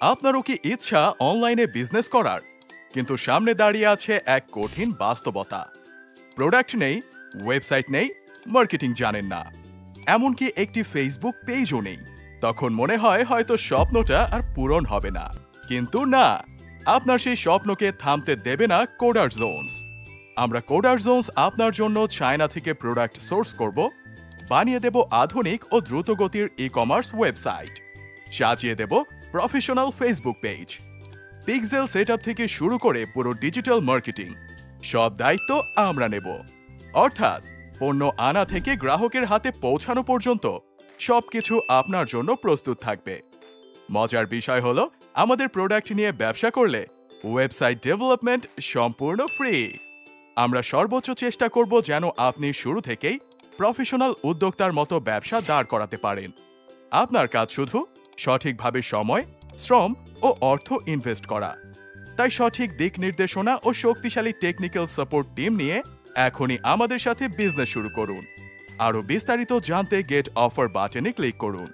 আপনারও কি ইচ্ছা অনলাইনে বিজনেস করার, কিন্তু সামনে দাঁড়িয়ে আছে এক কঠিন বাস্তবতা। প্রোডাক্ট নেই, ওয়েবসাইট নেই, মার্কেটিং জানেন না, এমনকি একটি ফেসবুক পেজও নেই। তখন মনে হয় হয়তো স্বপ্নটা আর পূরণ হবে না। কিন্তু না, আপনার সেই স্বপ্নকে থামতে দেবে না কোডার জোনস। আমরা কোডার জোনস আপনার জন্য চায়না থেকে প্রোডাক্ট সোর্স করব, বানিয়ে দেব আধুনিক ও দ্রুতগতির ই কমার্স ওয়েবসাইট, সাজিয়ে দেব professional Facebook page, pixel setup থেকে শুরু করে পুরো ডিজিটাল মার্কেটিং সব দায়িত্ব আমরা নেব। অর্থাৎ পণ্য আনা থেকে গ্রাহকের হাতে পৌঁছানো পর্যন্ত সবকিছু আপনার জন্য প্রস্তুত থাকবে। মজার বিষয় হলো, আমাদের প্রোডাক্ট নিয়ে ব্যবসা করলে ওয়েবসাইট ডেভেলপমেন্ট সম্পূর্ণ ফ্রি। আমরা সর্বোচ্চ চেষ্টা করব যেন আপনি শুরু থেকেই প্রফেশনাল উদ্যোক্তার মতো ব্যবসা দাঁড় করাতে পারেন। আপনার কাজ শুধু সঠিকভাবে সময়, শ্রম ও অর্থ ইনভেস্ট করা। তাই সঠিক দিক নির্দেশনা ও শক্তিশালী টেকনিক্যাল সাপোর্ট টিম নিয়ে এখনই আমাদের সাথে বিজনেস শুরু করুন। আরও বিস্তারিত জানতে গেট অফার বাটনে ক্লিক করুন।